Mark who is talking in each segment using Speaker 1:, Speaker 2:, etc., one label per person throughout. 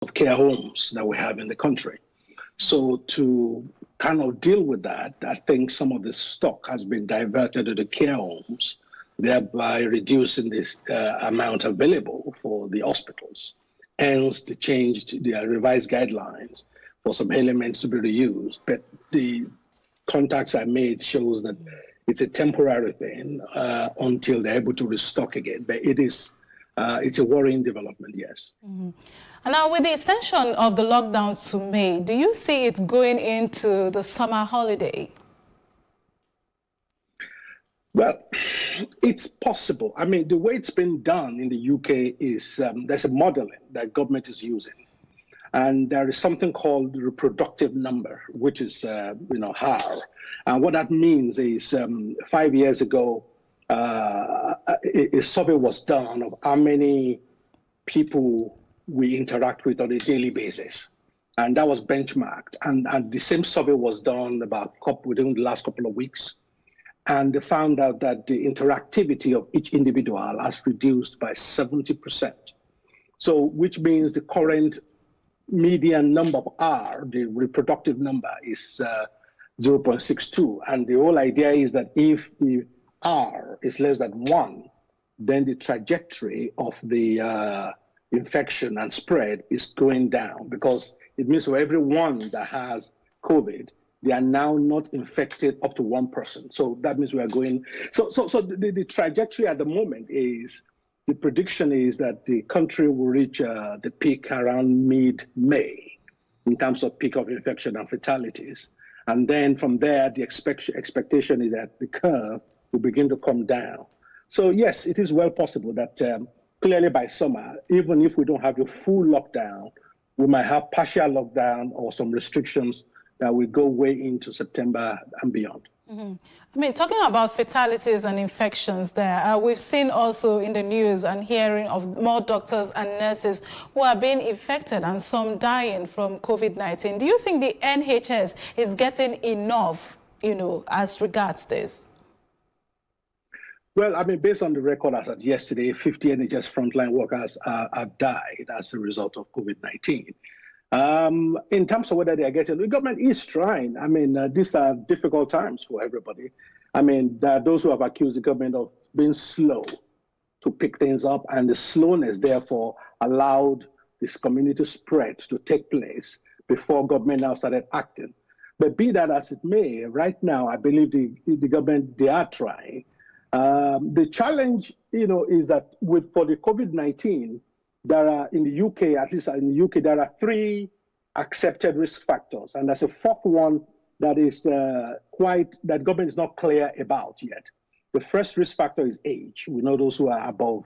Speaker 1: of care homes that we have in the country. So to kind of deal with that, I think some of the stock has been diverted to the care homes, thereby reducing this amount available for the hospitals. Hence, the revised guidelines for some elements to be reused. But the contacts I made shows that it's a temporary thing until they're able to restock again. But it's a worrying development, yes.
Speaker 2: Mm-hmm. And now, with the extension of the lockdown to May, do you see it going into the summer holiday?
Speaker 1: Well, it's possible. I mean, the way it's been done in the UK is there's a modeling that government is using. And there is something called the reproductive number, which is, higher. And what that means is 5 years ago, a survey was done of how many people we interact with on a daily basis. And that was benchmarked. And the same survey was done within the last couple of weeks. And they found out that the interactivity of each individual has reduced by 70%. So, which means the current median number of R, the reproductive number, is 0.62. And the whole idea is that if the R is less than 1, then the trajectory of the infection and spread is going down, because it means for every one that has COVID, they are now not infected up to one person. So that means we are going. So the trajectory at the moment is, the prediction is that the country will reach the peak around mid-May in terms of peak of infection and fatalities. And then from there, the expectation is that the curve will begin to come down. So yes, it is well possible that clearly by summer, even if we don't have a full lockdown, we might have partial lockdown or some restrictions that will go way into September and beyond.
Speaker 2: Mm-hmm. I mean, talking about fatalities and infections there, we've seen also in the news and hearing of more doctors and nurses who are being infected and some dying from COVID-19. Do you think the NHS is getting enough, as regards this?
Speaker 1: Well, I mean, based on the record as of yesterday, 50 NHS frontline workers have died as a result of COVID-19. In terms of whether they are getting, the government is trying. I mean, these are difficult times for everybody. I mean, there are those who have accused the government of being slow to pick things up, and the slowness, therefore, allowed this community spread to take place before government now started acting. But be that as it may, right now, I believe the government, they are trying. The challenge, is that for the COVID-19, there are in the UK, at least in the UK, there are 3 accepted risk factors, and there's a 4th one that is that government is not clear about yet. The first risk factor is age. We know those who are above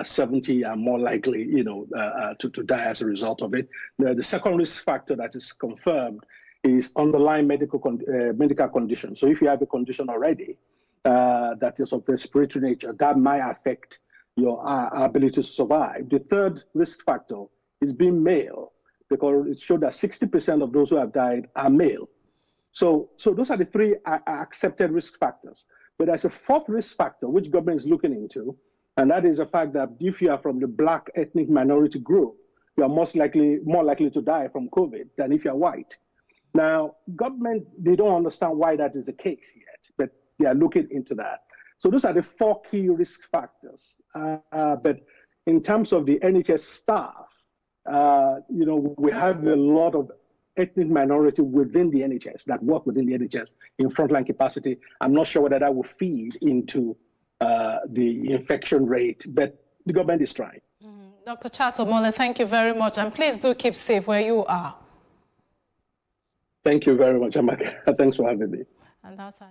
Speaker 1: 70 are more likely, to die as a result of it. The second risk factor that is confirmed is underlying medical condition. So if you have a condition already that is of respiratory nature, that might affect your ability to survive. The third risk factor is being male, because it showed that 60% of those who have died are male. So those are the 3 accepted risk factors. But there's a 4th risk factor which government is looking into, and that is the fact that if you are from the Black ethnic minority group, you are more likely to die from COVID than if you're white. Now, government, they don't understand why that is the case yet, but they are looking into that. So those are the 4 key risk factors. But in terms of the NHS staff, we have a lot of ethnic minority within the NHS that work within the NHS in frontline capacity. I'm not sure whether that will feed into the infection rate, but the government is trying.
Speaker 2: Mm-hmm. Dr. Charles Omole, thank you very much. And please do keep safe where you are.
Speaker 1: Thank you very much, Amaka. Thanks for having me.
Speaker 2: And that's our